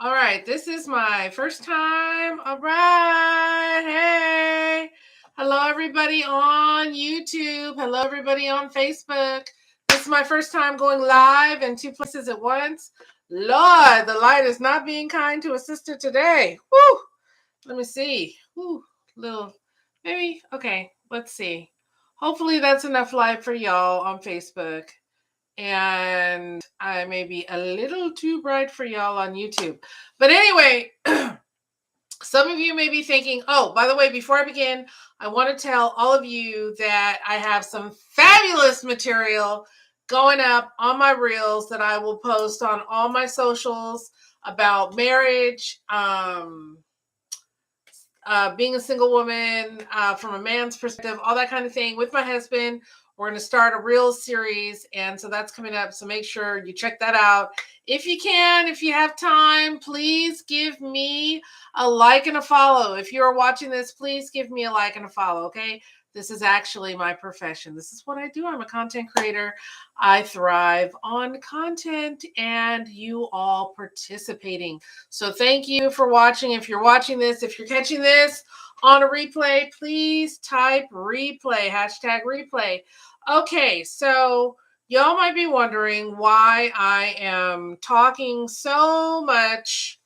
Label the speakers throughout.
Speaker 1: All right, this is my first time. All right, hey. Hello, everybody on YouTube. Hello, everybody on Facebook. This is my first time going live in two places at once. Lord, the light is not being kind to a sister today. Woo! Let me see. Woo, little, maybe. Okay, let's see. Hopefully, that's enough light for y'all on Facebook. And I may be a little too bright for y'all on YouTube. But anyway, some of you may be thinking, oh, by the way, before I begin, I want to tell all of you that I have some fabulous material going up on my reels that I will post on all my socials about marriage, being a single woman from a man's perspective, all that kind of thing with my husband. We're going to start a Reels series, and so that's coming up. So make sure you check that out. If you can, if you have time, please give me a like and a follow. If you're watching this, please give me a like and a follow, okay? This is actually my profession. This is what I do. I'm a content creator. I thrive on content and you all participating. So thank you for watching. If you're watching this, if you're catching this on a replay, please type replay, hashtag replay. Okay, so y'all might be wondering why I am talking so much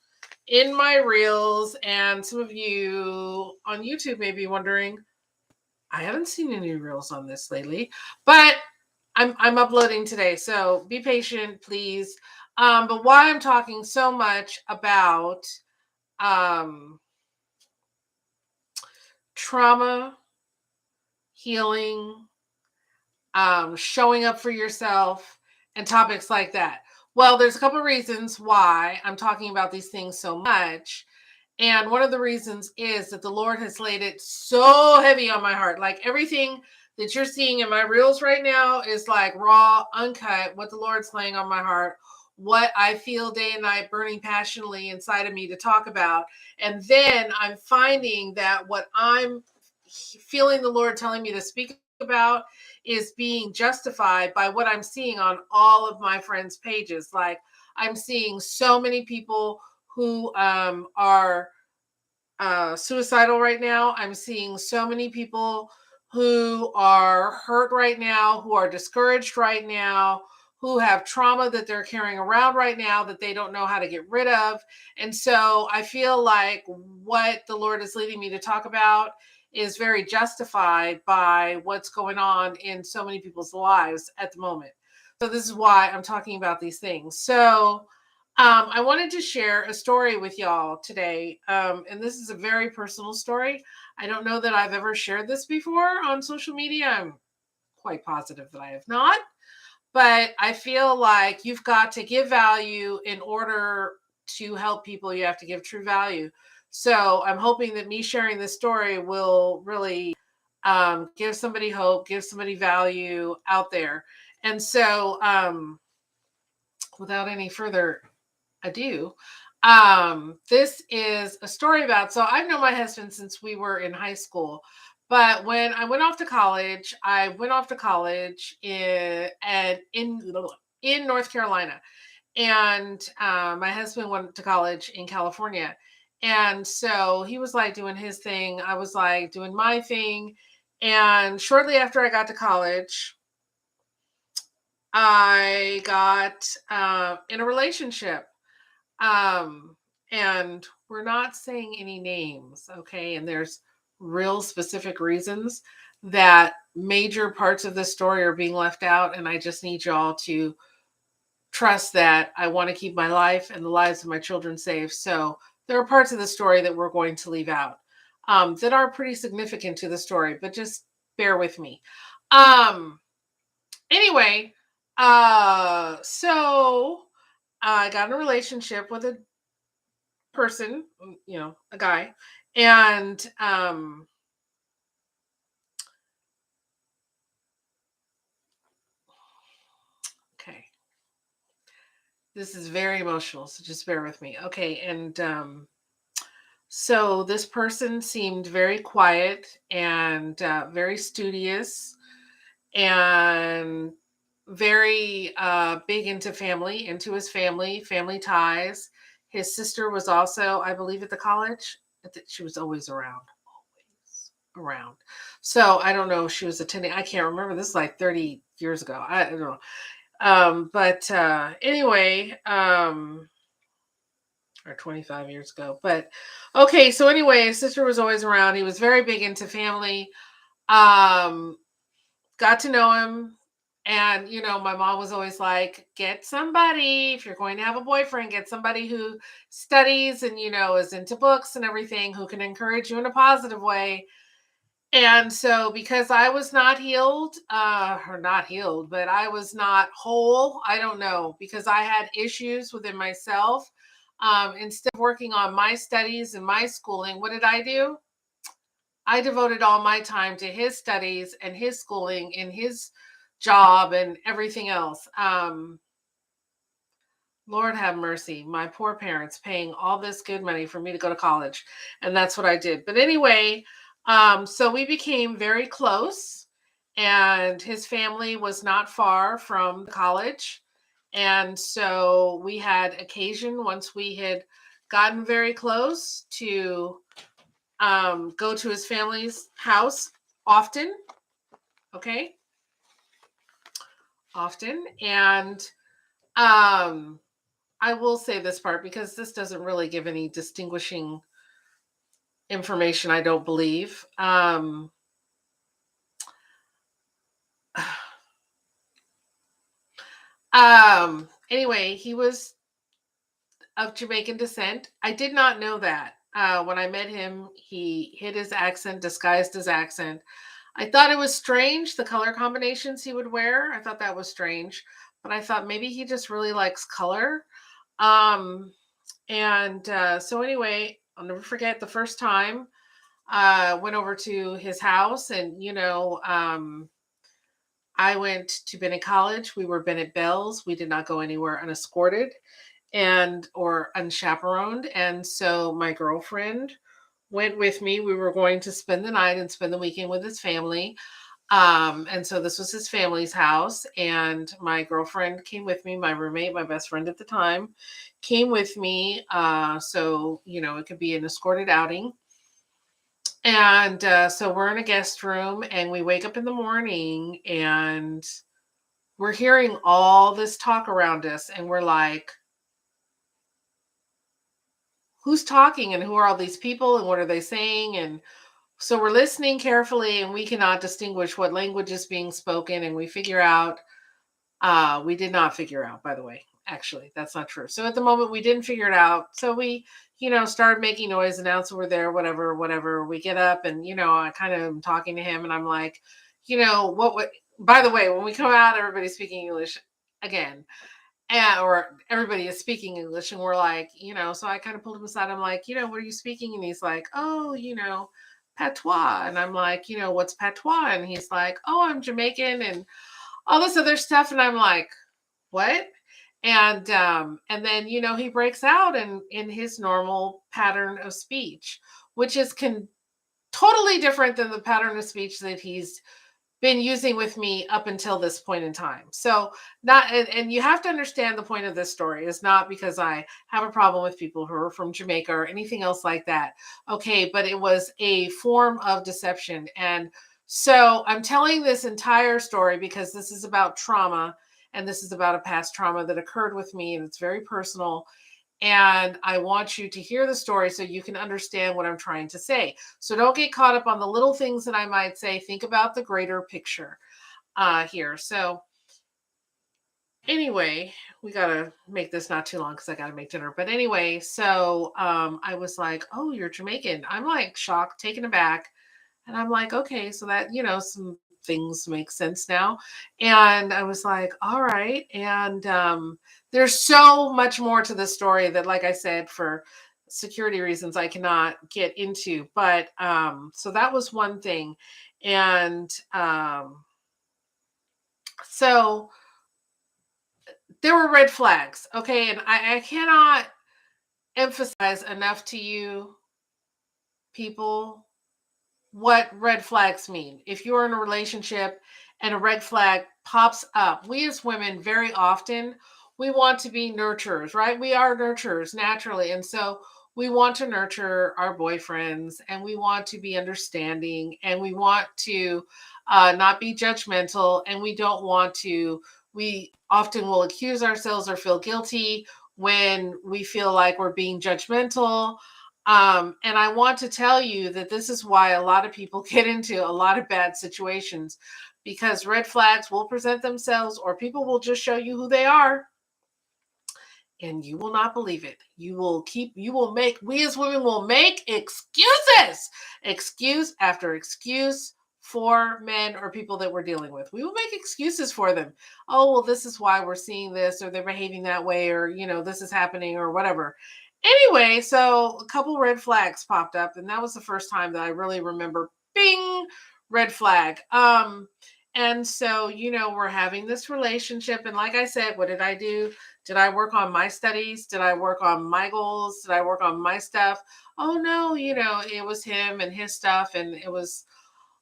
Speaker 1: in my reels, and some of you on YouTube may be wondering, I haven't seen any reels on this lately, but I'm uploading today, so be patient, please. But why I'm talking so much about trauma, healing, showing up for yourself, and topics like that. Well, there's a couple of reasons why I'm talking about these things so much. And one of the reasons is that the Lord has laid it so heavy on my heart. Like everything that you're seeing in my reels right now is like raw, uncut, what the Lord's laying on my heart, what I feel day and night burning passionately inside of me to talk about. And then I'm finding that what I'm feeling the Lord telling me to speak about is being justified by what I'm seeing on all of my friends' pages. Like I'm seeing so many people who are suicidal right now. I'm seeing so many people who are hurt right now, who are discouraged right now, who have trauma that they're carrying around right now that they don't know how to get rid of. And so I feel like what the Lord is leading me to talk about is very justified by what's going on in so many people's lives at the moment. So this is why I'm talking about these things. So I wanted to share a story with y'all today. And this is a very personal story. I don't know that I've ever shared this before on social media. I'm quite positive that I have not. But I feel like you've got to give value in order to help people. You have to give true value. So I'm hoping that me sharing this story will really give somebody hope, give somebody value out there. And so without any further ado, this is a story about, so I've known my husband since we were in high school, but when I went off to college, in North Carolina, and my husband went to college in California. And so he was like doing his thing, I was like doing my thing. And shortly after I got to college, I got in a relationship. And we're not saying any names, okay? And there's real specific reasons that major parts of this story are being left out. And I just need y'all to trust that I want to keep my life and the lives of my children safe. So there are parts of the story that we're going to leave out that are pretty significant to the story, but just bear with me. Anyway, so I got in a relationship with a person, a guy, and okay, this is very emotional, so just bear with me. Okay, and so this person seemed very quiet and very studious and very big into family, into his family ties. His sister was also, I believe, at the college. She was always around, always around. So I don't know if she was attending. I can't remember. This is like 30 years ago. I don't know. But anyway, or 25 years ago. But okay, so anyway, his sister was always around. He was very big into family. Um, got to know him. And, my mom was always like, get somebody, if you're going to have a boyfriend, get somebody who studies and, is into books and everything, who can encourage you in a positive way. And so, because I was not healed, or not healed, but I was not whole, I don't know, because I had issues within myself. Instead of working on my studies and my schooling, what did I do? I devoted all my time to his studies and his schooling and his job and everything else. Lord have mercy, my poor parents paying all this good money for me to go to college. And that's what I did. But anyway, so we became very close, and his family was not far from college. And so we had occasion, once we had gotten very close, to go to his family's house often. Okay. Often. And I will say this part because this doesn't really give any distinguishing information, I don't believe. Anyway, he was of Jamaican descent. I did not know that. When I met him, he hid his accent, disguised his accent. I thought it was strange, the color combinations he would wear. I thought that was strange, but I thought maybe he just really likes color. Um, and so anyway, I'll never forget the first time I went over to his house, and I went to Bennett College. We were Bennett Bells. We did not go anywhere unescorted and or unchaperoned. And so my girlfriend went with me. We were going to spend the night and spend the weekend with his family. And so this was his family's house, and my girlfriend came with me. My roommate, my best friend at the time, came with me. So it could be an escorted outing. And so we're in a guest room, and we wake up in the morning, and we're hearing all this talk around us, and we're like, who's talking, and who are all these people, and what are they saying? And so we're listening carefully, and we cannot distinguish what language is being spoken. And we figure out, we did not figure out, by the way, actually, that's not true. So at the moment we didn't figure it out. So we, started making noise, announced we're there, whatever. We get up, and, I kind of am talking to him, and I'm like, by the way, when we come out, everybody's speaking English again. Or everybody is speaking English, and we're like, so I kind of pulled him aside. I'm like, what are you speaking? And he's like, oh, patois. And I'm like, what's patois? And he's like, oh, I'm Jamaican and all this other stuff. And I'm like, what? And then, he breaks out in his normal pattern of speech, which is totally different than the pattern of speech that he's been using with me up until this point in time. So and you have to understand, the point of this story is not because I have a problem with people who are from Jamaica or anything else like that. Okay, but it was a form of deception. And so I'm telling this entire story because this is about trauma, and this is about a past trauma that occurred with me, and it's very personal. And I want you to hear the story so you can understand what I'm trying to say. So don't get caught up on the little things that I might say. Think about the greater picture here. So anyway, we got to make this not too long because I got to make dinner. But anyway, so I was like, oh, you're Jamaican. I'm like shocked, taken aback. And I'm like, okay, so that, some things make sense now. And I was like, all right. And there's so much more to the story that, like I said, for security reasons, I cannot get into. But so that was one thing. And so there were red flags. Okay. And I cannot emphasize enough to you people what red flags mean. If you're in a relationship and a red flag pops up, we as women very often we want to be nurturers, right? We are nurturers naturally. And so we want to nurture our boyfriends, and we want to be understanding, and we want to not be judgmental, and we don't want to, we often will accuse ourselves or feel guilty when we feel like we're being judgmental. And I want to tell you that this is why a lot of people get into a lot of bad situations, because red flags will present themselves, or people will just show you who they are, and you will not believe it. You will make, we as women will make excuses, excuse after excuse for men or people that we're dealing with. We will make excuses for them. Oh, well, this is why we're seeing this, or they're behaving that way, or, this is happening, or whatever. Anyway, so a couple red flags popped up, and that was the first time that I really remember, bing, red flag. And so, we're having this relationship. And like I said, what did I do? Did I work on my studies? Did I work on my goals? Did I work on my stuff? Oh no, it was him and his stuff, and it was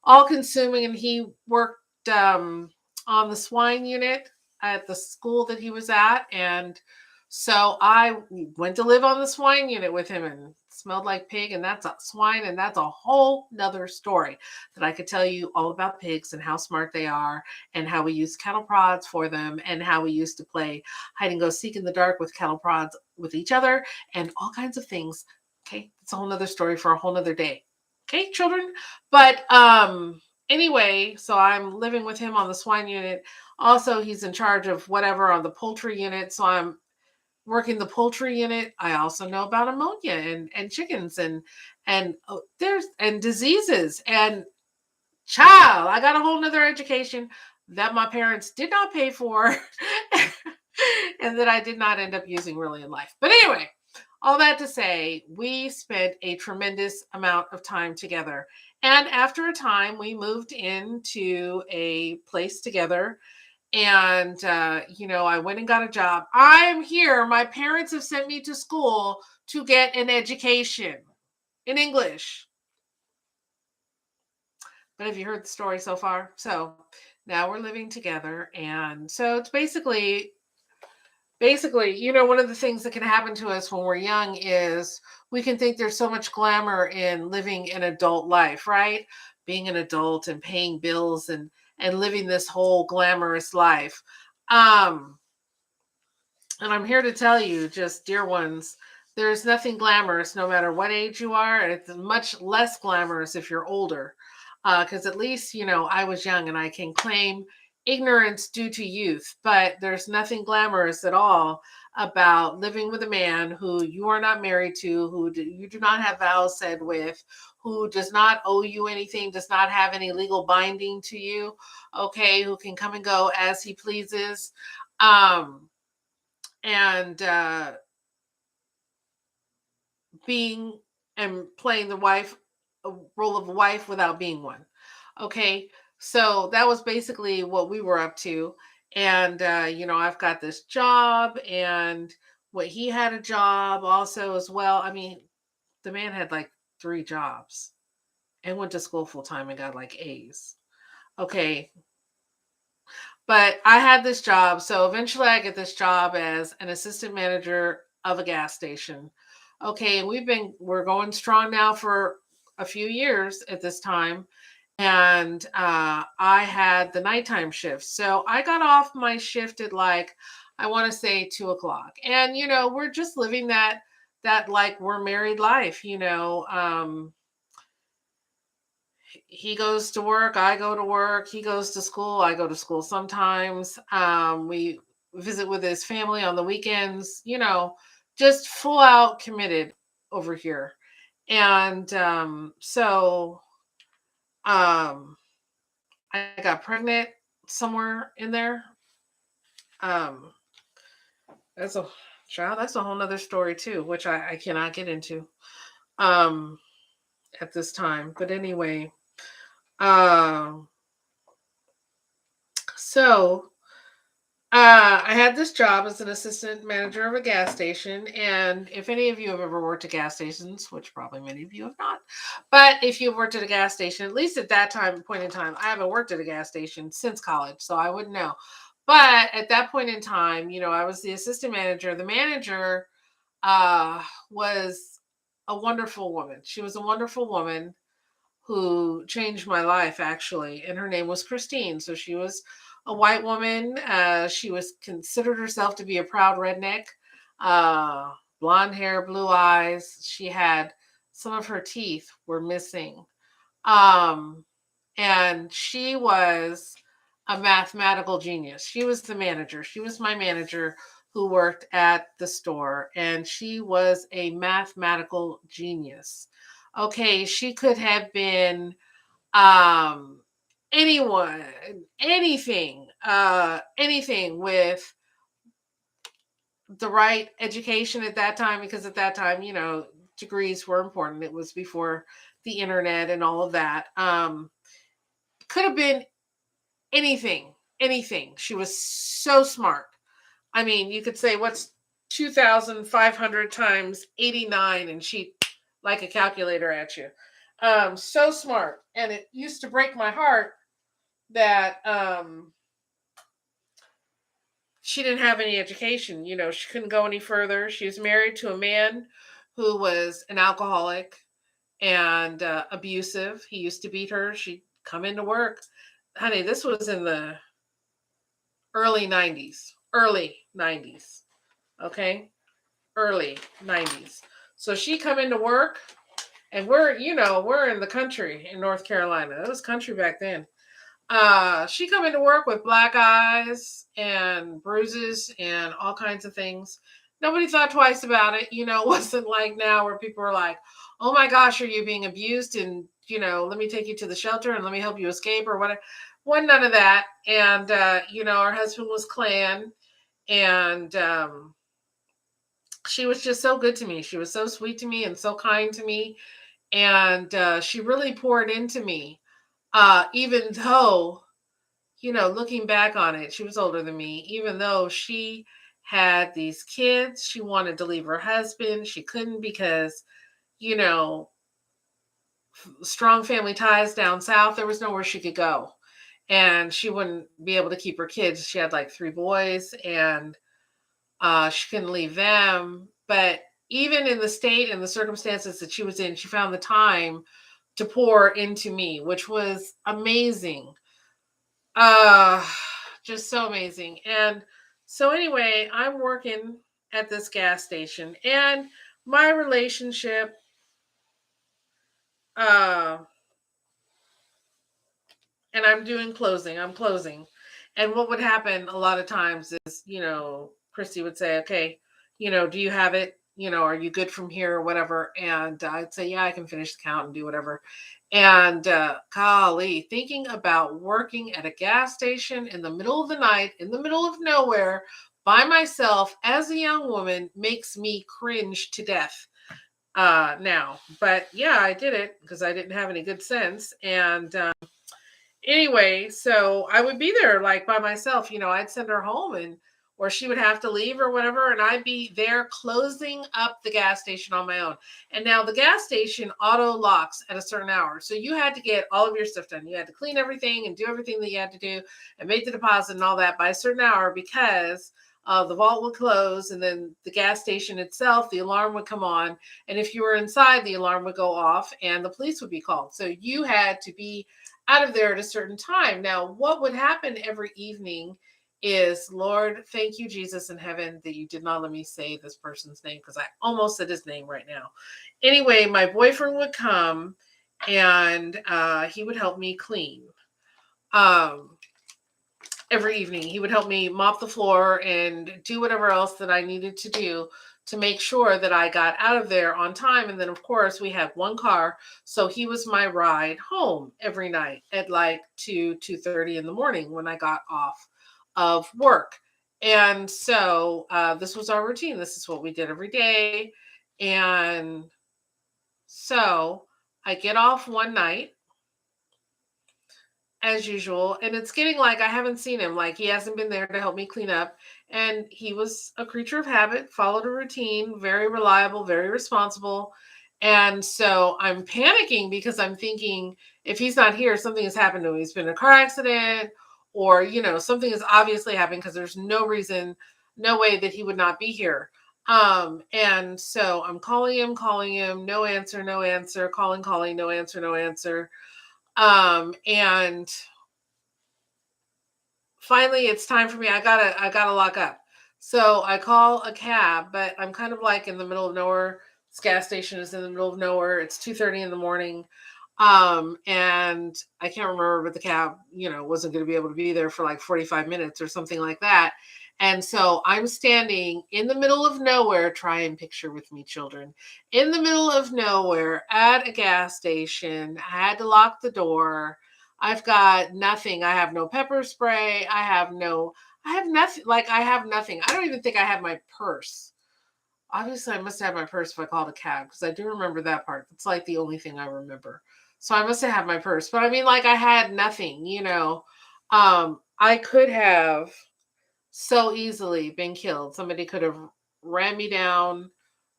Speaker 1: all consuming. And he worked on the swine unit at the school that he was at. And so I went to live on the swine unit with him, and smelled like pig, and that's a swine, and that's a whole nother story that I could tell you all about pigs and how smart they are, and how we use cattle prods for them, and how we used to play hide and go seek in the dark with cattle prods with each other, and all kinds of things. Okay, it's a whole nother story for a whole nother day. Okay, children. But anyway, so I'm living with him on the swine unit. Also, he's in charge of whatever on the poultry unit. So I'm working the poultry unit. I also know about ammonia and chickens, and there's and diseases, and child. I got a whole nother education that my parents did not pay for, and that I did not end up using really in life. But anyway, all that to say, we spent a tremendous amount of time together. And after a time, we moved into a place together. And, I went and got a job. I am here. My parents have sent me to school to get an education in English. But have you heard the story so far? So now we're living together. And so it's basically, one of the things that can happen to us when we're young is we can think there's so much glamour in living an adult life, right? Being an adult and paying bills, and living this whole glamorous life. Um, and I'm here to tell you, just dear ones, there's nothing glamorous no matter what age you are, and it's much less glamorous if you're older. Because at least, I was young, and I can claim ignorance due to youth, but there's nothing glamorous at all about living with a man who you are not married to, you do not have vows said with, who does not owe you anything, does not have any legal binding to you, okay, who can come and go as he pleases. Um, and being and playing the wife, a role of a wife without being one. Okay, so that was basically what we were up to. And I've got this job, and what he had a job also as well. I mean, the man had like 3 jobs and went to school full time and got like A's. Okay, but I had this job. So eventually I get this job as an assistant manager of a gas station. Okay, we're going strong now for a few years at this time. And I had the nighttime shift. So I got off my shift at like, I want to say 2 o'clock. And we're just living that like we're married life. He goes to work, I go to work, he goes to school, I go to school sometimes. We visit with his family on the weekends, just full out committed over here. And so um, I got pregnant somewhere in there. Um, that's a child, that's a whole nother story too, which I cannot get into um, at this time. But anyway, um, so I had this job as an assistant manager of a gas station. And if any of you have ever worked at gas stations, which probably many of you have not, but if you've worked at a gas station, at least at that point in time, I haven't worked at a gas station since college, so I wouldn't know. But at that point in time, I was the assistant manager. The manager was a wonderful woman. She was a wonderful woman who changed my life, actually, and her name was Christine. So she was a white woman. She was considered herself to be a proud redneck. Uh, Blonde hair, blue eyes. She had some of her teeth were missing. Um, and she was a mathematical genius. She was the manager. She was my manager who worked at the store, and she was a mathematical genius. Okay, she could have been um anyone, anything with the right education at that time, because at that time, degrees were important. It was before the internet and all of that. Could have been anything, anything. She was so smart. I mean, you could say, what's 2,500 times 89? And she like a calculator at you. So smart. And it used to break my heart that she didn't have any education. She couldn't go any further. She was married to a man who was an alcoholic and abusive. He used to beat her. She'd come into work. Honey, this was in the early 90s. Early 90s. Okay? Early 90s. So she come into work, and we're in the country in North Carolina. It was country back then. She come into work with black eyes and bruises and all kinds of things. Nobody thought twice about it. It wasn't like now where people are like, oh my gosh, are you being abused? And, let me take you to the shelter and let me help you escape or whatever. Wasn't none of that. And, her husband was Klan, and she was just so good to me. She was so sweet to me and so kind to me. And she really poured into me, even though, looking back on it, she was older than me. Even though she had these kids, she wanted to leave her husband. She couldn't because, you know, strong family ties down south. There was nowhere she could go. And she wouldn't be able to keep her kids. She had like 3 boys, and she couldn't leave them. But even in the state and the circumstances that she was in, she found the time to pour into me, which was amazing. Uh, just so amazing. And so anyway, I'm working at this gas station, and my relationship uh and I'm doing closing. I'm closing. And what would happen a lot of times is, Christy would say, okay, do you have it? Are you good from here or whatever? And I'd say, yeah, I can finish the count and do whatever. And golly, thinking about working at a gas station in the middle of the night, in the middle of nowhere, by myself as a young woman makes me cringe to death now. But yeah, I did it because I didn't have any good sense. And anyway, so I would be there like by myself. I'd send her home, and or she would have to leave or whatever, and I'd be there closing up the gas station on my own. And now the gas station auto locks at a certain hour, so you had to get all of your stuff done. You had to clean everything and do everything that you had to do and make the deposit and all that by a certain hour, because the vault would close, and then the gas station itself, the alarm would come on, and if you were inside, the alarm would go off and the police would be called. So you had to be out of there at a certain time. Now, what would happen every evening is, Lord, thank you, Jesus in heaven, that you did not let me say this person's name, because I almost said his name right now. Anyway, my boyfriend would come, and he would help me clean. Every evening, he would help me mop the floor and do whatever else that I needed to do to make sure that I got out of there on time. And then, of course, we had one car, so he was my ride home every night at like 2:30 in the morning when I got off of work. And so this was our routine. This is what we did every day. And so I get off one night as usual, and it's getting like I haven't seen him. Like, he hasn't been there to help me clean up, and he was a creature of habit, followed a routine, very reliable, very responsible. And so I'm panicking because I'm thinking, if he's not here, something has happened to him. He's been in a car accident, or, something is obviously happening because there's no reason, no way that he would not be here. And so I'm calling him, no answer, no answer, calling, no answer, no answer. And finally it's time for me. I gotta lock up. So I call a cab, but I'm kind of like in the middle of nowhere. This gas station is in the middle of nowhere. It's 2:30 in the morning. And I can't remember, but the cab, wasn't going to be able to be there for like 45 minutes or something like that. And so I'm standing in the middle of nowhere. Try and picture with me, children, in the middle of nowhere at a gas station. I had to lock the door. I've got nothing. I have no pepper spray. I have nothing. Like, I have nothing. I don't even think I have my purse. Obviously, I must have my purse if I called a cab, because I do remember that part. It's like the only thing I remember. So I must have had my purse. But I mean, like, I had nothing. I could have so easily been killed. Somebody could have ran me down,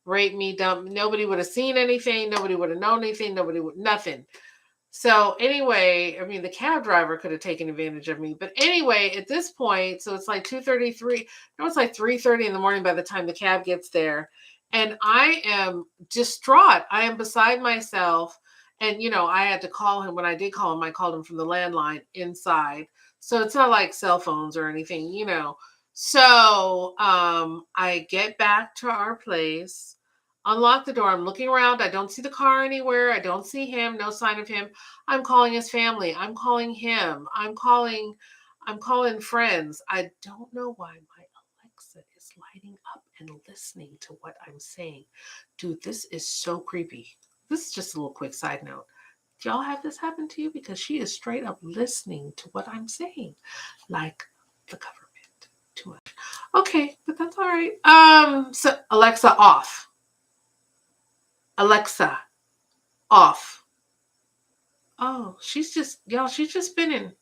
Speaker 1: raped me, dumped. Nobody would have seen anything. Nobody would have known anything. Nothing. So anyway, I mean, the cab driver could have taken advantage of me. But anyway, at this point, so it's like 2:33. No, it's like 3:30 in the morning by the time the cab gets there. And I am distraught. I am beside myself. And, I had to call him. When I did call him, I called him from the landline inside. So it's not like cell phones or anything. So I get back to our place, unlock the door. I'm looking around. I don't see the car anywhere. I don't see him. No sign of him. I'm calling his family. I'm calling him. I'm calling friends. I don't know why my Alexa is lighting up and listening to what I'm saying. Dude, this is so creepy. This is just a little quick side note. Do y'all have this happen to you? Because she is straight up listening to what I'm saying, like the government. Too much. Okay, but that's all right. So Alexa off. Alexa off. Oh, she's just spinning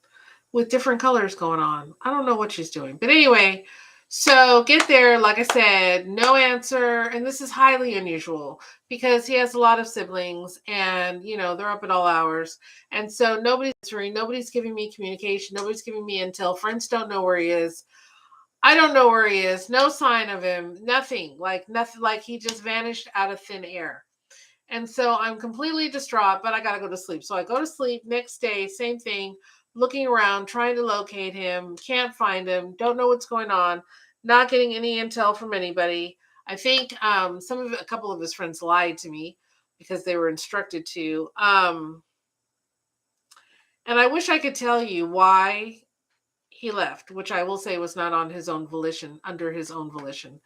Speaker 1: with different colors going on. I don't know what she's doing. But anyway, so get there. Like I said, no answer. And this is highly unusual because he has a lot of siblings and, they're up at all hours. And so nobody's answering. Nobody's giving me communication. Nobody's giving me intel. Friends don't know where he is. I don't know where he is. No sign of him. Nothing. Like nothing. Like he just vanished out of thin air. And so I'm completely distraught, but I got to go to sleep. So I go to sleep. Next day, same thing, looking around, trying to locate him, can't find him, don't know what's going on, not getting any intel from anybody. I think a couple of his friends lied to me because they were instructed to. And I wish I could tell you why he left, which I will say was not on his own volition, under his own volition.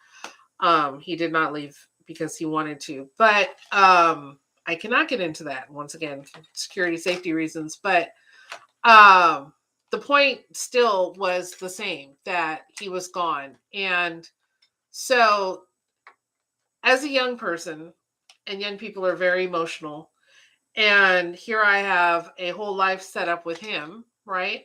Speaker 1: He did not leave because he wanted to, but I cannot get into that once again, for security, safety reasons. But the point still was the same, that he was gone. And so, as a young person, and young people are very emotional, and here I have a whole life set up with him, right?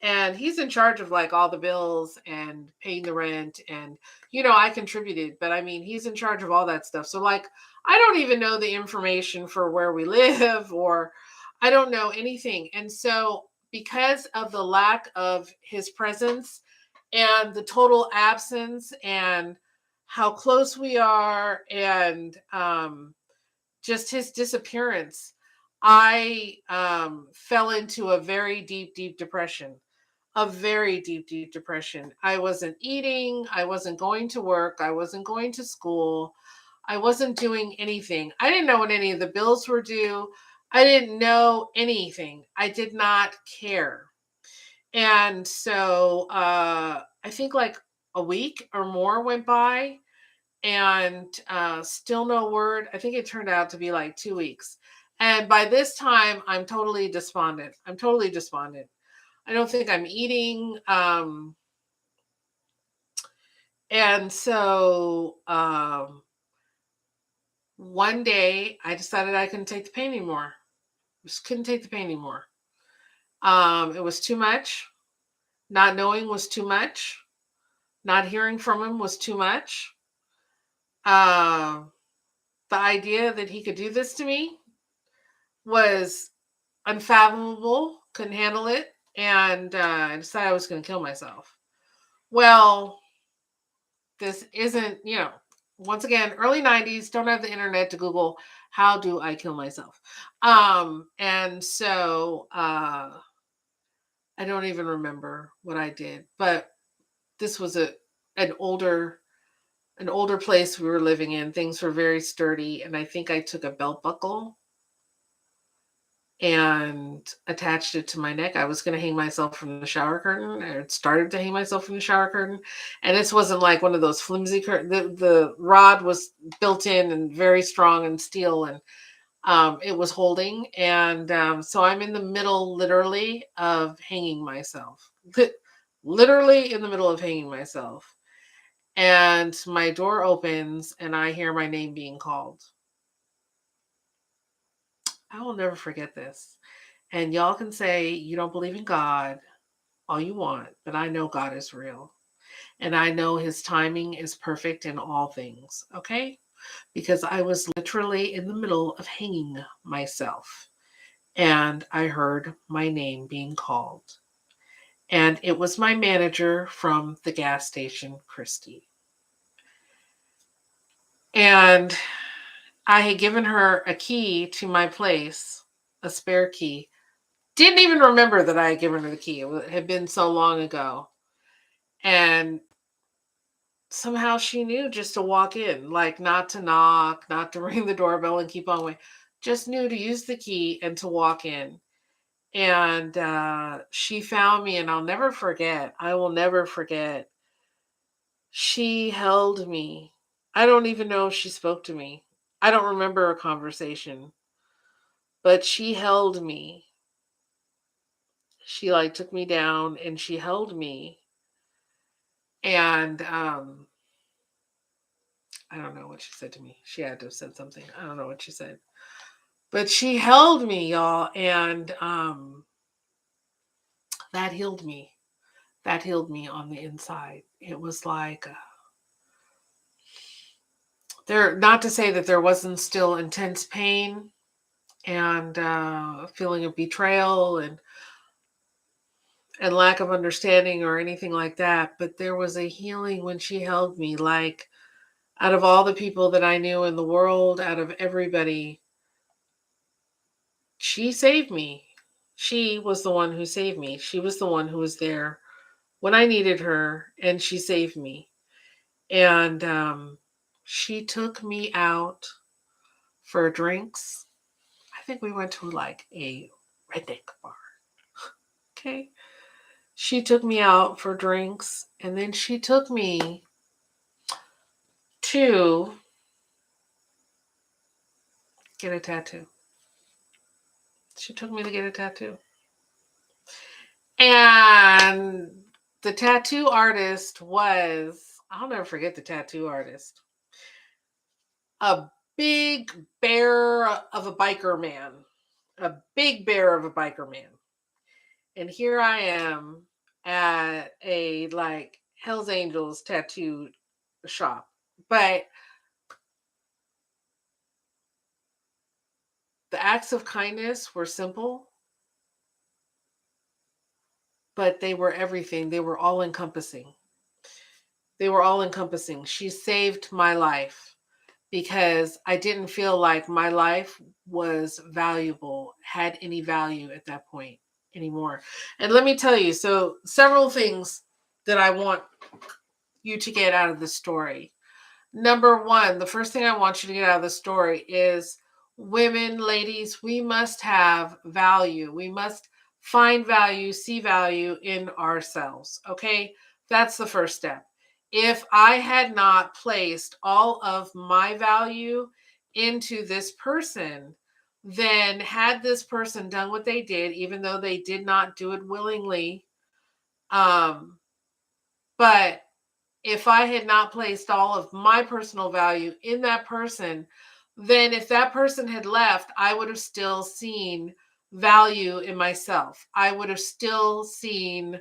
Speaker 1: And he's in charge of like all the bills and paying the rent, and I contributed, but I mean, he's in charge of all that stuff. So like, I don't even know the information for where we live, or I don't know anything. And so, because of the lack of his presence and the total absence, and how close we are, and just his disappearance, I fell into a very deep, deep depression. A very deep, deep depression. I wasn't eating. I wasn't going to work. I wasn't going to school. I wasn't doing anything. I didn't know when any of the bills were due. I didn't know anything. I did not care. And so I think like a week or more went by, and still no word. I think it turned out to be like 2 weeks. And by this time, I'm totally despondent. I'm totally despondent. I don't think I'm eating. And so one day I decided I couldn't take the pain anymore. Just couldn't take the pain anymore. It was too much. Not knowing was too much. Not hearing from him was too much. Uh, the idea that he could do this to me was unfathomable. Couldn't handle it. and I decided I was going to kill myself. Well, this isn't, once again, early 90s, don't have the internet to Google how do I kill myself. And so I don't even remember what I did, but this was an older an older place we were living in. Things were very sturdy, and I think I took a belt buckle and attached it to my neck. I was going to hang myself from the shower curtain. I had started to hang myself from the shower curtain, and this wasn't like one of those flimsy curtains. The rod was built in and very strong and steel, and it was holding. And so I'm in the middle, literally, of hanging myself. Literally in the middle of hanging myself. And my door opens, and I hear my name being called. I will never forget this. And y'all can say you don't believe in God all you want, but I know God is real. And I know his timing is perfect in all things, okay? Because I was literally in the middle of hanging myself and I heard my name being called. And it was my manager from the gas station, Christy. And I had given her a key to my place, a spare key. Didn't even remember that I had given her the key. It had been so long ago. And somehow she knew just to walk in, like not to knock, not to ring the doorbell and keep on waiting. Just knew to use the key and to walk in. And she found me, and I'll never forget. I will never forget. She held me. I don't even know if she spoke to me. I don't remember a conversation, but she held me. She like took me down and she held me. And I don't know what she said to me. She had to have said something. I don't know what she said. But she held me, y'all, and that healed me. That healed me on the inside. It was like there, not to say that there wasn't still intense pain and feeling of betrayal and lack of understanding or anything like that, but there was a healing when she held me. Like, out of all the people that I knew in the world, out of everybody, she saved me. She was the one who saved me. She was the one who was there when I needed her, and she saved me. And she took me out for drinks. I think we went to like a redneck bar. Okay. She took me out for drinks, and then she took me to get a tattoo. She took me to get a tattoo. And the tattoo artist was, I'll never forget the tattoo artist, a big bear of a biker man, a big bear of a biker man. And here I am at a like Hell's Angels tattoo shop. But the acts of kindness were simple, but they were everything. They were all encompassing. They were all encompassing. She saved my life because I didn't feel like my life was valuable, had any value at that point anymore. And let me tell you, so several things that I want you to get out of the story. Number one, the first thing I want you to get out of the story is women, ladies, we must have value. We must find value, see value in ourselves. Okay. That's the first step. If I had not placed all of my value into this person, then had this person done what they did, even though they did not do it willingly, um, but if I had not placed all of my personal value in that person, then if that person had left, I would have still seen value in myself. I would have still seen,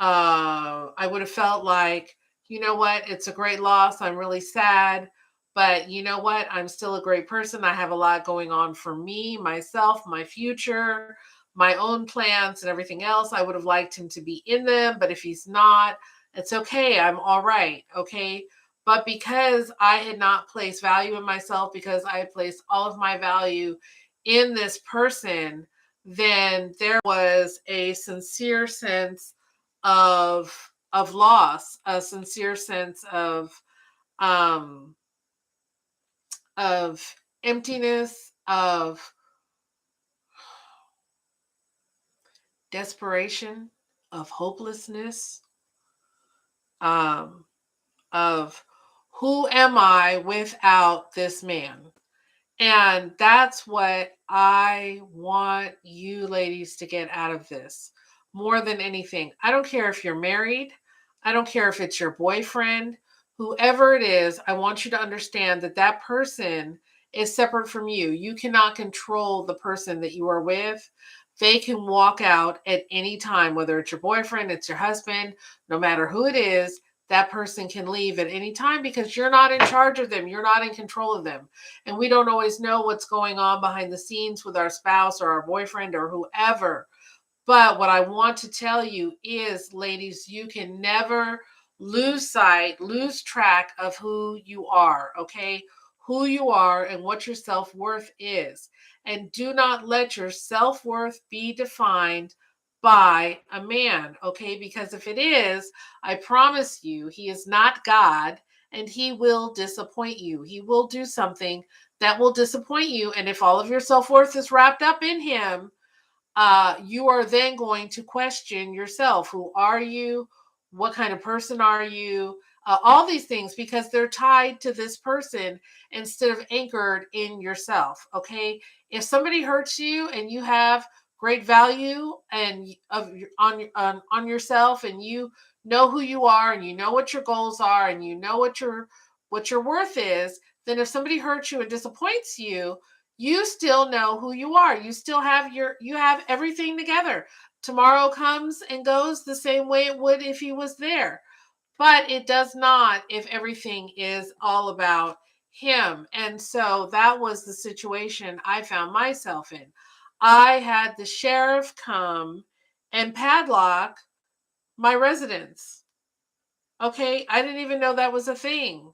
Speaker 1: I would have felt like, you know what, it's a great loss. I'm really sad. But you know what? I'm still a great person. I have a lot going on for me, myself, my future. my own plans and everything else. I would have liked him to be in them, but if he's not, it's okay. I'm all right. Okay. But because I had not placed value in myself, because I had placed all of my value in this person, then there was a sincere sense of loss, a sincere sense um of emptiness, of desperation, of hopelessness, um, of who am I without this man? And that's what I want you ladies to get out of this more than anything. I don't care if you're married, I don't care if it's your boyfriend, whoever it is, I want you to understand that that person is separate from you. You cannot control the person that you are with. They can walk out at any time, whether it's your boyfriend, it's your husband, no matter who it is, that person can leave at any time because you're not in charge of them. You're not in control of them. And we don't always know what's going on behind the scenes with our spouse or our boyfriend or whoever. But what I want to tell you is, ladies, you can never lose sight, lose track of who you are, okay? Who you are and what your self worth is. And do not let your self worth be defined by a man, okay? Because if it is, I promise you, he is not God and he will disappoint you. He will do something that will disappoint you. And if all of your self worth is wrapped up in him, you are then going to question yourself. Who are you? What kind of person are you? All these things, because they're tied to this person instead of anchored in yourself. Okay. If somebody hurts you and you have great value and on yourself, and you know who you are, and you know what your goals are, and you know what your worth is, then if somebody hurts you and disappoints you, you still know who you are. You still have you have everything together. Tomorrow comes and goes the same way it would if he was there. But it does not if everything is all about him. And so that was the situation I found myself in. I had the sheriff come and padlock my residence. Okay, I didn't even know that was a thing.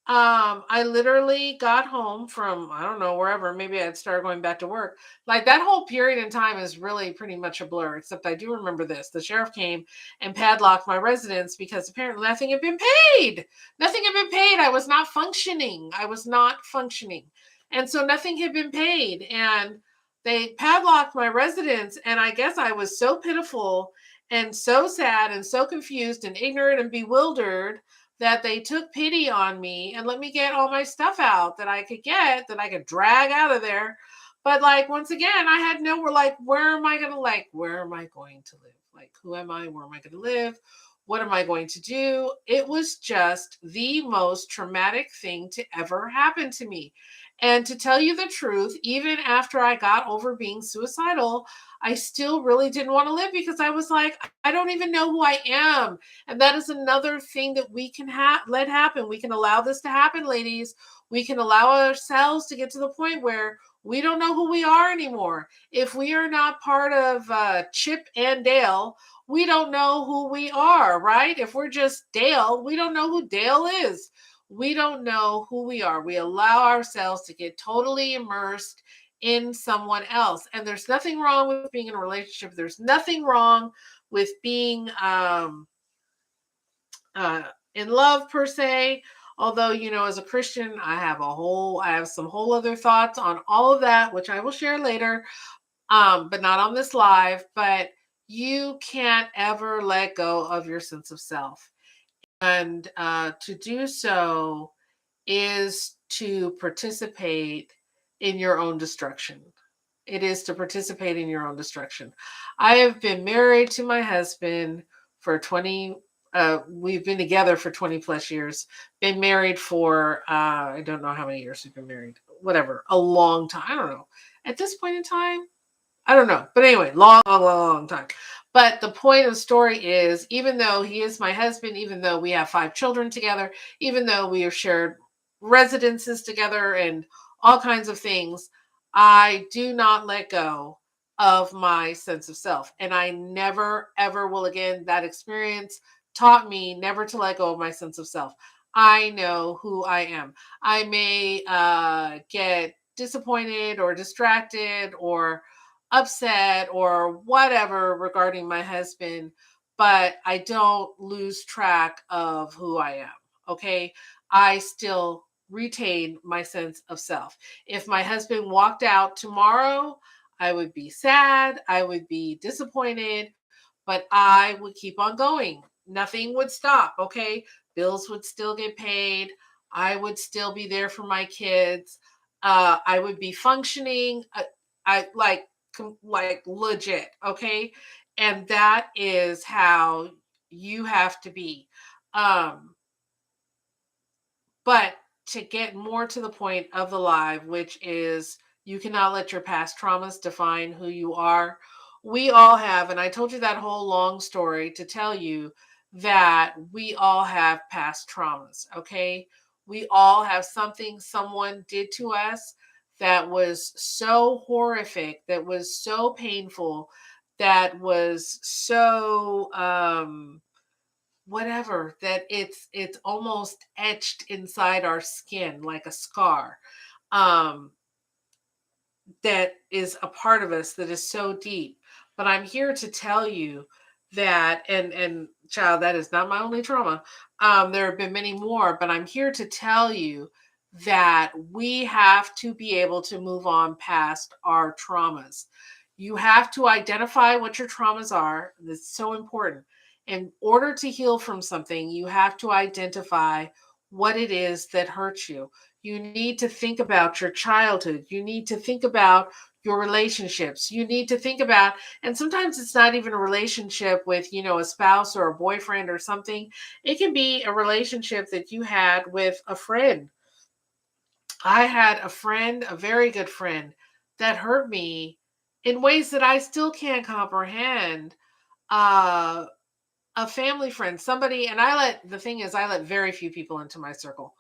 Speaker 1: I literally got home from, I don't know, wherever, maybe I'd started going back to work. Like that whole period in time is really pretty much a blur, except I do remember this. The sheriff came and padlocked my residence because apparently nothing had been paid. Nothing had been paid. I was not functioning. I was not functioning. And so nothing had been paid. And they padlocked my residence. And I guess I was so pitiful and so sad and so confused and ignorant and bewildered that they took pity on me and let me get all my stuff out that I could get, that I could drag out of there. But like once again, I had nowhere. Like, where am I gonna, like, where am I going to live? Like, who am I? Where am I gonna live? What am I going to do? It was just the most traumatic thing to ever happen to me. And to tell you the truth, even after I got over being suicidal, I still really didn't want to live because I was like, I don't even know who I am. And that is another thing that we can let happen. We can allow this to happen, ladies. We can allow ourselves to get to the point where we don't know who we are anymore. If we are not part of Chip and Dale, we don't know who we are, right? If we're just Dale, we don't know who Dale is. We don't know who we are. We allow ourselves to get totally immersed in someone else. And there's nothing wrong with being in a relationship. There's nothing wrong with being in love per se. Although, you know, as a Christian, I have some whole other thoughts on all of that, which I will share later, but not on this live. But you can't ever let go of your sense of self. And to do so is to participate in your own destruction. It is to participate in your own destruction. I have been married to my husband for 20, we've been together for 20 plus years, been married for, I don't know how many years we've been married, whatever, a long time. I don't know. At this point in time, I don't know. But anyway, long time. But the point of the story is, even though he is my husband, even though we have 5 children together, even though we have shared residences together and all kinds of things, I do not let go of my sense of self. And I never, ever will again. That experience taught me never to let go of my sense of self. I know who I am. I may get disappointed or distracted or upset or whatever regarding my husband, but I don't lose track of who I am. Okay. I still retain my sense of self. If my husband walked out tomorrow, I would be sad, I would be disappointed, but I would keep on going. Nothing would stop, okay? Bills would still get paid. I would still be there for my kids. I would be functioning. I like legit, okay? And that is how you have to be. Um, but to get more to the point of the live, which is you cannot let your past traumas define who you are. We all have, and I told you that whole long story to tell you that we all have past traumas, okay? We all have something someone did to us that was so horrific, that was so painful, that was so whatever, that it's almost etched inside our skin like a scar, um that is a part of us that is so deep. But I'm here to tell you that, and child, that is not my only trauma. There have been many more, but I'm here to tell you that we have to be able to move on past our traumas. You have to identify what your traumas are. That's so important. In order to heal from something, you have to identify what it is that hurts you. You need to think about your childhood. You need to think about your relationships. You need to think about, and sometimes it's not even a relationship with, a spouse or a boyfriend or something. It can be a relationship that you had with a friend. I had a friend, a very good friend, that hurt me in ways that I still can't comprehend. Uh, a family friend, somebody, and the thing is, I let very few people into my circle.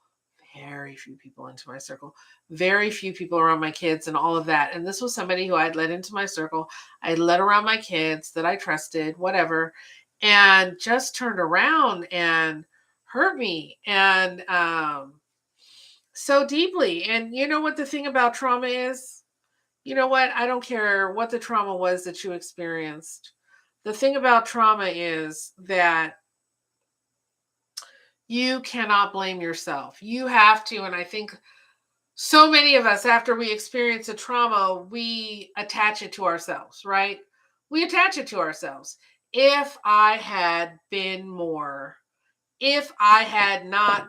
Speaker 1: Very few people into my circle. Very few people around my kids and all of that. And this was somebody who I'd let into my circle. I let around my kids that I trusted, whatever, and just turned around and hurt me. And so deeply. And you know what the thing about trauma is? You know what? I don't care what the trauma was that you experienced. The thing about trauma is that you cannot blame yourself. You have to, and I think so many of us, after we experience a trauma, we attach it to ourselves, right? We attach it to ourselves. If I had been more, if I had not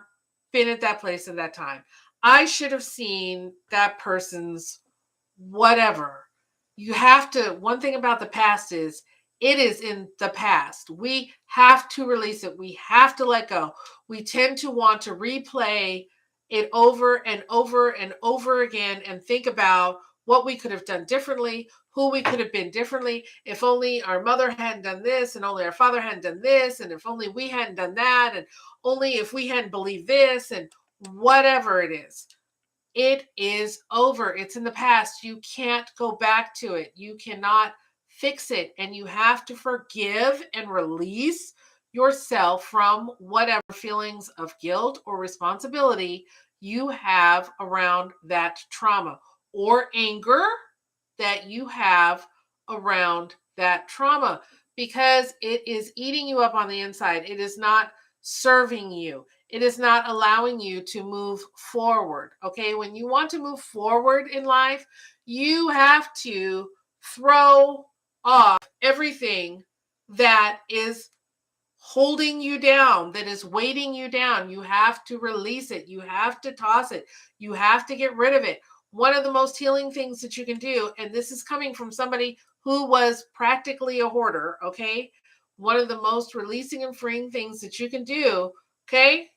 Speaker 1: been at that place at that time, I should have seen that person's whatever. You have to, one thing about the past is it is in the past. We have to release it. We have to let go. We tend to want to replay it over and over and over again and think about what we could have done differently, who we could have been differently. If only our mother hadn't done this, and only our father hadn't done this, and if only we hadn't done that, and only if we hadn't believed this, and whatever it is. It is over. It's in the past. You can't go back to it. You cannot fix it. And you have to forgive and release yourself from whatever feelings of guilt or responsibility you have around that trauma or anger that you have around that trauma, because it is eating you up on the inside. It is not serving you. It is not allowing you to move forward. Okay. When you want to move forward in life, you have to throw off everything that is holding you down, that is weighting you down. You have to release it. You have to toss it. You have to get rid of it. One of the most healing things that you can do, and this is coming from somebody who was practically a hoarder, okay? One of the most releasing and freeing things that you can do, okay,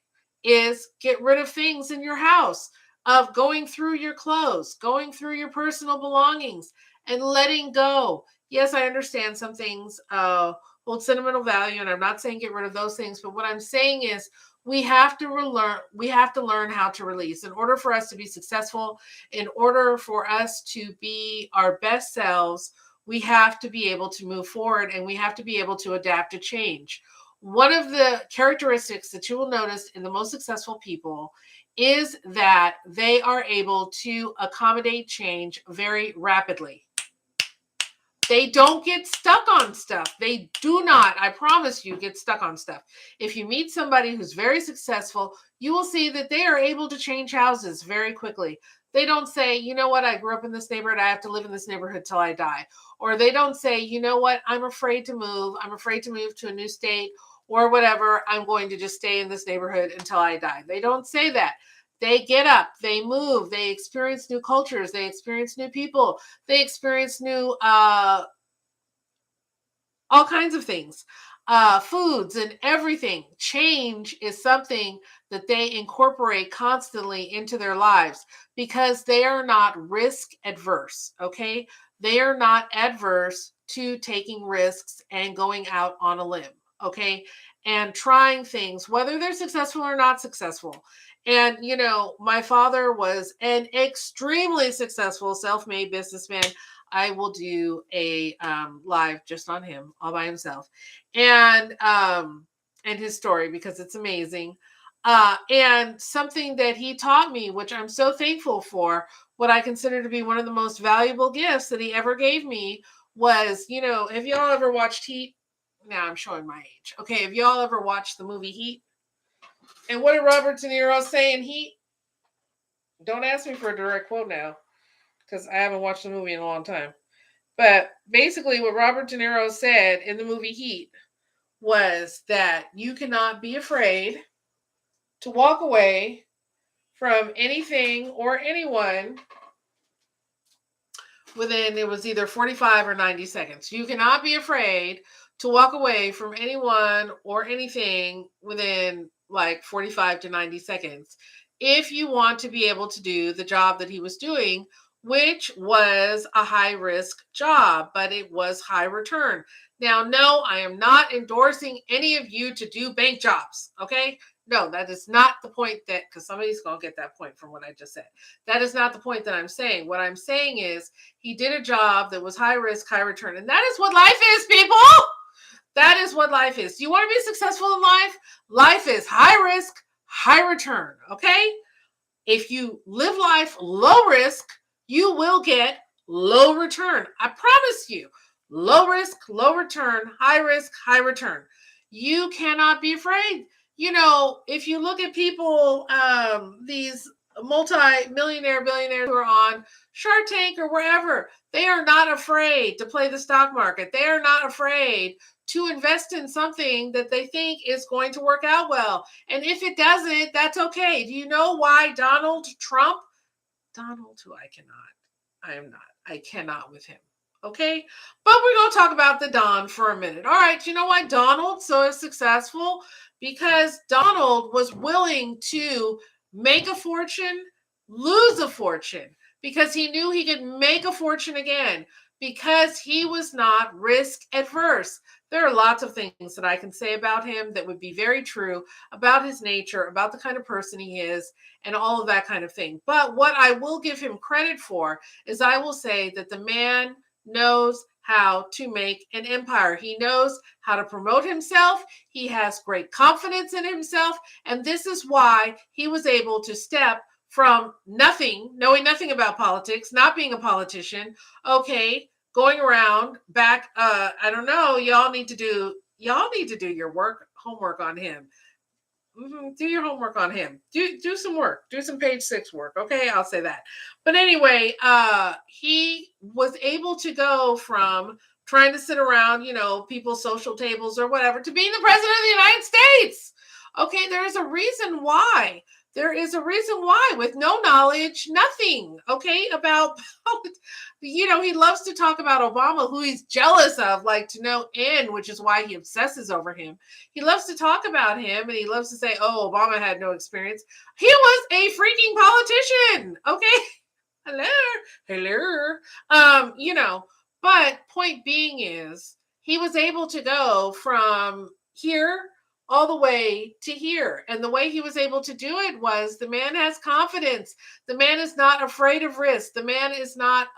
Speaker 1: is get rid of things in your house, of going through your clothes, going through your personal belongings, and letting go. Yes, I understand some things hold sentimental value, and I'm not saying get rid of those things, but what I'm saying is we have to learn how to release in order for us to be successful, in order for us to be our best selves. We have to be able to move forward, and we have to be able to adapt to change. One of the characteristics that you will notice in the most successful people is that they are able to accommodate change very rapidly. They don't get stuck on stuff. They do not, I promise you, get stuck on stuff. If you meet somebody who's very successful, you will see that they are able to change houses very quickly. They don't say, you know what, I grew up in this neighborhood, I have to live in this neighborhood till I die. Or they don't say, you know what, I'm afraid to move. I'm afraid to move to a new state or whatever. I'm going to just stay in this neighborhood until I die. They don't say that. They get up, they move, they experience new cultures, they experience new people, they experience new all kinds of things, foods and everything. Change is something that they incorporate constantly into their lives because they are not risk adverse. Okay, they are not adverse to taking risks and going out on a limb. Okay, and trying things, whether they're successful or not successful. And, you know, my father was an extremely successful self-made businessman. I will do a live just on him all by himself and his story because it's amazing. And something that he taught me, which I'm so thankful for, what I consider to be one of the most valuable gifts that he ever gave me was, you know, have y'all ever watched Heat? Now I'm showing my age. Okay, have y'all ever watched the movie Heat? And what did Robert De Niro say in Heat? Don't ask me for a direct quote now because I haven't watched the movie in a long time. But basically, what Robert De Niro said in the movie Heat was that you cannot be afraid to walk away from anything or anyone within, it was either 45 or 90 seconds. You cannot be afraid to walk away from anyone or anything within like 45 to 90 seconds if you want to be able to do the job that he was doing, which was a high risk job, but it was high return. Now, no, I am not endorsing any of you to do bank jobs. Okay. No, that is not the point, that because somebody's going to get that point from what I just said. That is not the point that I'm saying. What I'm saying is he did a job that was high risk, high return. And that is what life is, people. That is what life is. Do you want to be successful in life? Life is high risk, high return. Okay. If you live life low risk, you will get low return. I promise you. Low risk, low return, high risk, high return. You cannot be afraid. You know, if you look at people, these multi-millionaire billionaires who are on Shark Tank or wherever, they are not afraid to play the stock market. They are not afraid to invest in something that they think is going to work out well. And if it doesn't, that's okay. Do you know why Donald Trump, Donald, who I cannot with him. Okay. But we're going to talk about the Don for a minute. All right. You know why Donald so successful? Because Donald was willing to make a fortune, lose a fortune, because he knew he could make a fortune again, because he was not risk adverse. There are lots of things that I can say about him that would be very true about his nature, about the kind of person he is, and all of that kind of thing. But what I will give him credit for is I will say that the man knows how to make an empire. He knows how to promote himself. He has great confidence in himself. And this is why he was able to step from nothing, knowing nothing about politics, not being a politician, okay, going around back, I don't know, y'all need to do your homework on him. Do your homework on him. Do some work. Do some page 6 work. Okay, I'll say that. But anyway, he was able to go from trying to sit around, you know, people's social tables or whatever, to being the president of the United States. Okay, there is a reason why. There is a reason why, with no knowledge, nothing, okay, about, you know, he loves to talk about Obama, who he's jealous of, like to no end, which is why he obsesses over him. He loves to talk about him and he loves to say, oh, Obama had no experience. He was a freaking politician, okay? Hello. You know, but point being is he was able to go from here all the way to here. And the way he was able to do it was the man has confidence. The man is not afraid of risk. The man is not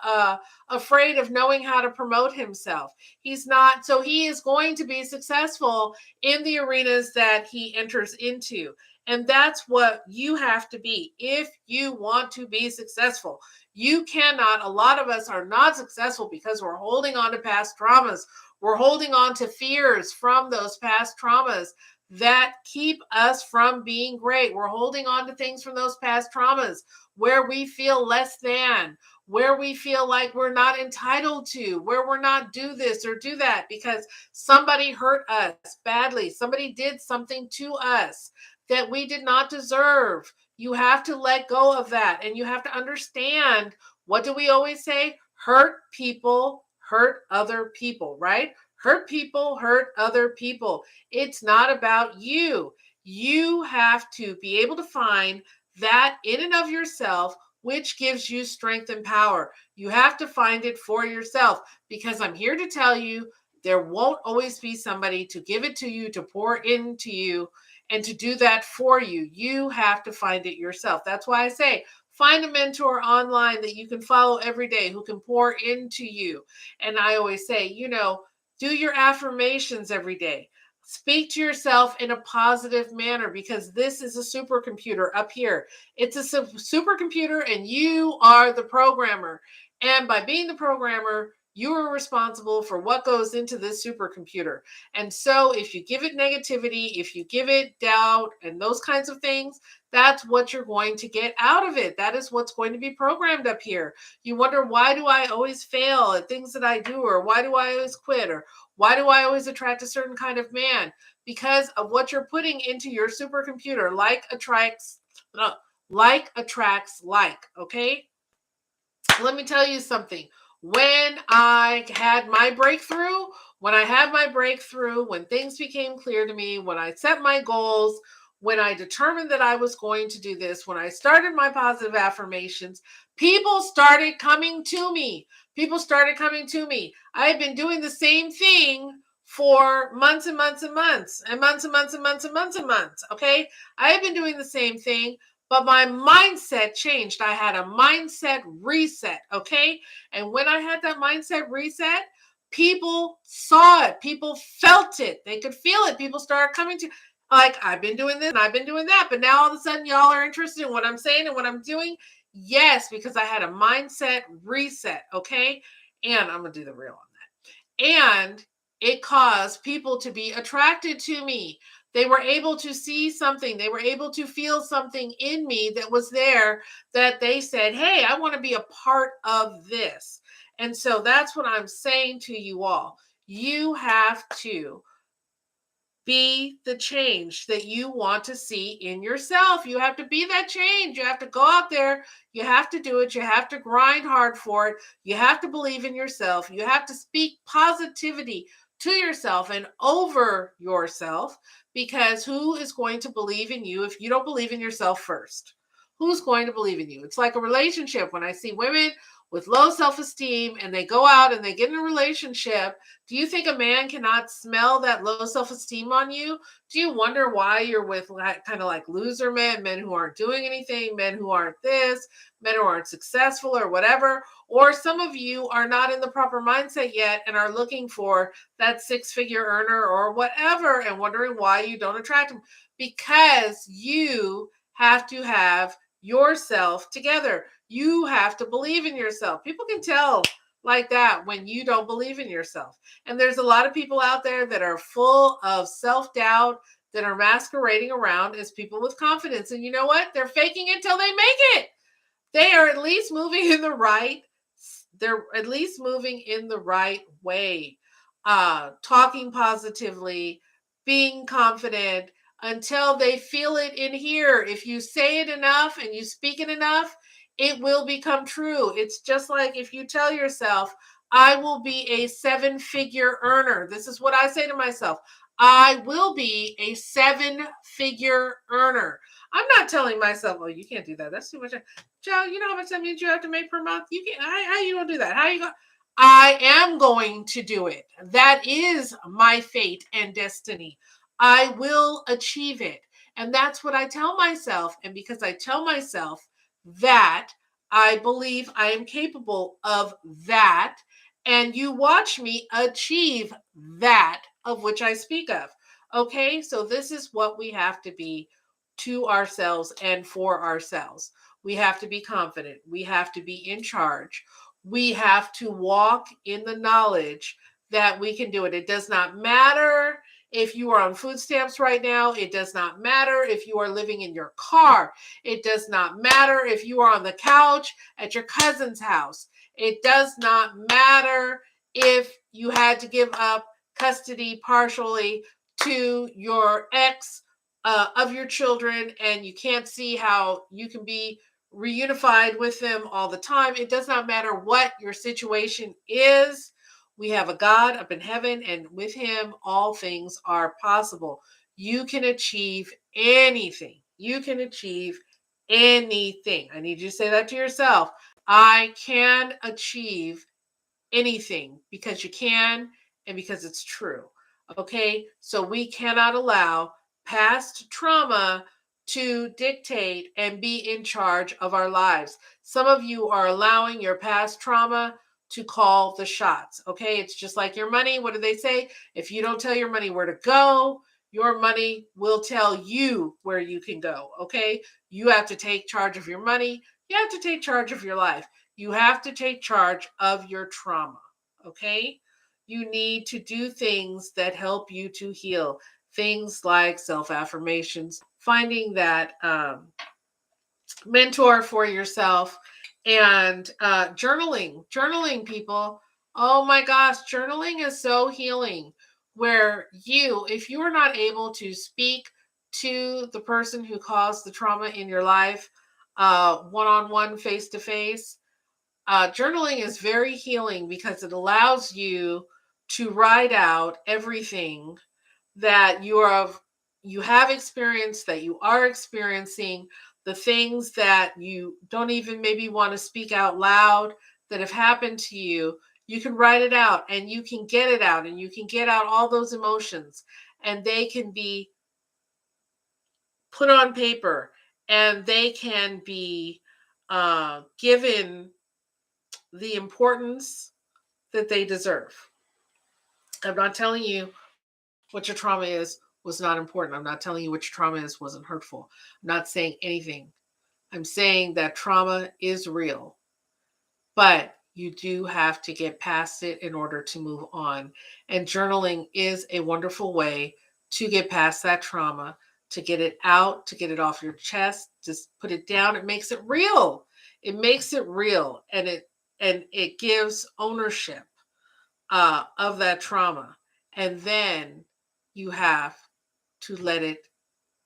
Speaker 1: afraid of knowing how to promote himself. He's not, so he is going to be successful in the arenas that he enters into. And that's what you have to be if you want to be successful. You cannot, a lot of us are not successful because we're holding on to past traumas. We're holding on to fears from those past traumas that keep us from being great. We're holding on to things from those past traumas where we feel less than, where we feel like we're not entitled to, where we're not do this or do that because somebody hurt us badly. Somebody did something to us that we did not deserve. You have to let go of that. And you have to understand, what do we always say? Hurt people hurt other people, right? Hurt people hurt other people. It's not about you. You have to be able to find that in and of yourself, which gives you strength and power. You have to find it for yourself, because I'm here to tell you there won't always be somebody to give it to you, to pour into you, and to do that for you. You have to find it yourself. That's why I say, find a mentor online that you can follow every day who can pour into you. And I always say, do your affirmations every day. Speak to yourself in a positive manner, because this is a supercomputer up here. It's a supercomputer and you are the programmer. And by being the programmer, you are responsible for what goes into this supercomputer. And so if you give it negativity, if you give it doubt and those kinds of things, that's what you're going to get out of it. That is what's going to be programmed up here. You wonder, why do I always fail at things that I do? Or why do I always quit? Or why do I always attract a certain kind of man? Because of what you're putting into your supercomputer. Like attracts like, okay? Let me tell you something. When I had my breakthrough, when things became clear to me, when I set my goals, when I determined that I was going to do this, when I started my positive affirmations, people started coming to me. I had been doing the same thing for months and months and months and months and months and months and months and months. Okay. I had been doing the same thing, but my mindset changed. I had a mindset reset. Okay. And when I had that mindset reset, people saw it. People felt it. They could feel it. People started coming to, like, I've been doing this and I've been doing that. But now all of a sudden, y'all are interested in what I'm saying and what I'm doing. Yes, because I had a mindset reset. Okay. And I'm going to do the real on that. And it caused people to be attracted to me. They were able to see something. They were able to feel something in me that was there, that they said, hey, I want to be a part of this. And so that's what I'm saying to you all. You have to be the change that you want to see in yourself. You have to be that change. You have to go out there. You have to do it. You have to grind hard for it. You have to believe in yourself. You have to speak positivity to yourself and over yourself, because who is going to believe in you if you don't believe in yourself first? Who's going to believe in you? It's like a relationship. When I see women with low self-esteem and they go out and they get in a relationship, do you think a man cannot smell that low self-esteem on you? Do you wonder why you're with kind of like loser men who aren't doing anything, men who aren't this, men who aren't successful or whatever? Or some of you are not in the proper mindset yet and are looking for that six-figure earner or whatever and wondering why you don't attract them. Because you have to have yourself together. You have to believe in yourself. People can tell like that when you don't believe in yourself. And there's a lot of people out there that are full of self-doubt, that are masquerading around as people with confidence. And you know what? They're faking it till they make it. They are at least moving in the right, they're at least moving in the right way. Talking positively, being confident, until they feel it in here. If you say it enough and you speak it enough, it will become true. It's just like if you tell yourself, I will be a seven-figure earner. This is what I say to myself. I will be a seven-figure earner. I'm not telling myself, oh, you can't do that. That's too much. Joe, you know how much that means you have to make per month? You can't. How you gonna do that? How you going? I am going to do it. That is my fate and destiny. I will achieve it. And that's what I tell myself. And because I tell myself that, I believe I am capable of that. And you watch me achieve that of which I speak of. Okay, so this is what we have to be to ourselves and for ourselves. We have to be confident. We have to be in charge. We have to walk in the knowledge that we can do it. It does not matter if you are on food stamps right now. It does not matter if you are living in your car. It does not matter if you are on the couch at your cousin's house. It does not matter if you had to give up custody partially to your ex of your children and you can't see how you can be reunified with them all the time. It does not matter what your situation is. We have a God up in heaven, and with him, all things are possible. You can achieve anything. You can achieve anything. I need you to say that to yourself. I can achieve anything because you can and because it's true. Okay. So we cannot allow past trauma to dictate and be in charge of our lives. Some of you are allowing your past trauma to call the shots. Okay. It's just like your money. What do they say? If you don't tell your money where to go, your money will tell you where you can go. Okay. You have to take charge of your money. You have to take charge of your life. You have to take charge of your trauma. Okay. You need to do things that help you to heal. Things like self affirmations, finding that mentor for yourself, and journaling. Journaling, people. Oh my gosh, journaling is so healing. Where you, if you are not able to speak to the person who caused the trauma in your life, one on one, face to face, journaling is very healing because it allows you to write out everything that you have experienced, that you are experiencing, the things that you don't even maybe want to speak out loud that have happened to you. You can write it out and you can get it out and you can get out all those emotions and they can be put on paper and they can be given the importance that they deserve. I'm not telling you what your trauma is was not important. I'm not telling you what your trauma is wasn't hurtful. I'm not saying anything. I'm saying that trauma is real, but you do have to get past it in order to move on. And journaling is a wonderful way to get past that trauma, to get it out, to get it off your chest, just put it down. It makes it real. It makes it real and it gives ownership of that trauma. And then you have to let it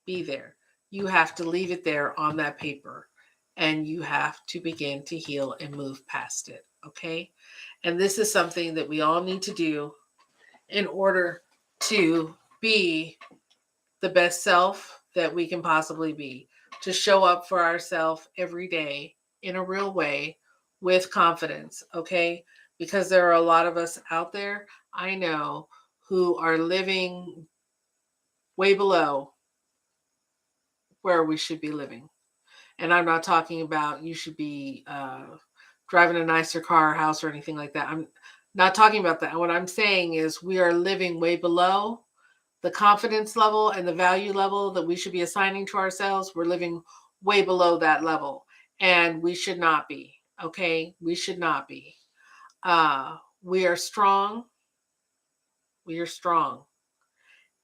Speaker 1: be there. You have to leave it there on that paper and you have to begin to heal and move past it. Okay. And this is something that we all need to do in order to be the best self that we can possibly be, to show up for ourselves every day in a real way with confidence. Okay. Because there are a lot of us out there, I know, who are living way below where we should be living. And I'm not talking about you should be driving a nicer car or house or anything like that. I'm not talking about that. What I'm saying is we are living way below the confidence level and the value level that we should be assigning to ourselves. We're living way below that level. And we should not be. Okay. We should not be. We are strong. We are strong.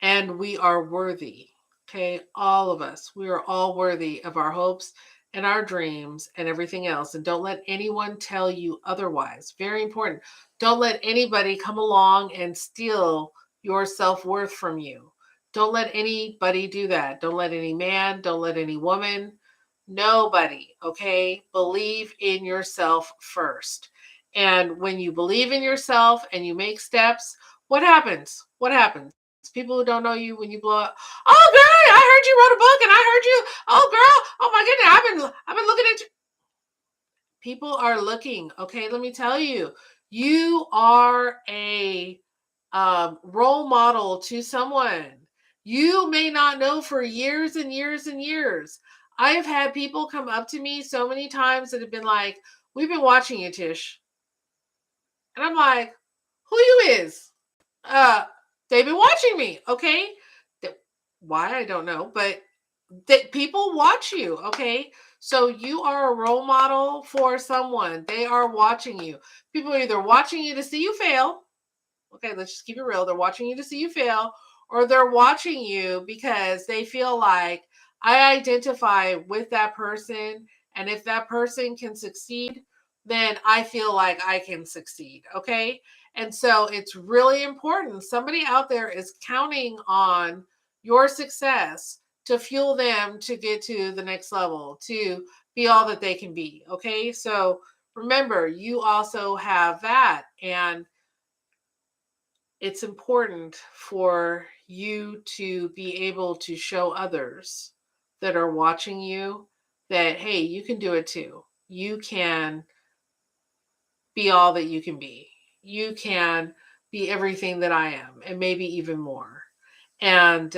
Speaker 1: And we are worthy. Okay, all of us, we are all worthy of our hopes and our dreams and everything else. And don't let anyone tell you otherwise. Very important. Don't let anybody come along and steal your self worth from you. Don't let anybody do that. Don't let any man, don't let any woman, nobody. Okay, believe in yourself first. And when you believe in yourself and you make steps, what happens? What happens? People who don't know you when you blow up. Oh, girl, I heard you wrote a book, and I heard you. Oh, girl, oh my goodness, I've been looking at you. People are looking. Okay, let me tell you, you are a role model to someone. You may not know for years and years and years. I have had people come up to me so many times that have been like, "We've been watching you, Tish." And I'm like, "Who you is?" Uh, they've been watching me, okay? Why I don't know, but that people watch you, okay? So you are a role model for someone. They are watching you. People are either watching you to see you fail. Okay, let's just keep it real. They're watching you to see you fail, or they're watching you because they feel like I identify with that person. And if that person can succeed, then I feel like I can succeed. Okay. And so it's really important. Somebody out there is counting on your success to fuel them to get to the next level, to be all that they can be. Okay. So remember, you also have that. And it's important for you to be able to show others that are watching you that, hey, you can do it too. You can be all that you can be. You can be everything that I am, and maybe even more. And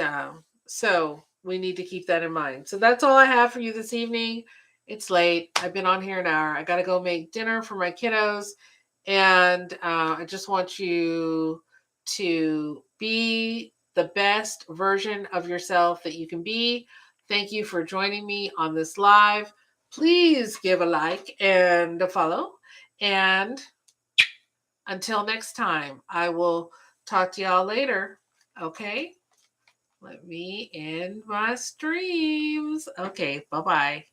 Speaker 1: so we need to keep that in mind. So that's all I have for you this evening. It's late. I've been on here an hour. I got to go make dinner for my kiddos. And I just want you to be the best version of yourself that you can be. Thank you for joining me on this live. Please give a like and a follow. And until next time, I will talk to y'all later. Okay? Let me end my streams. Okay, bye-bye.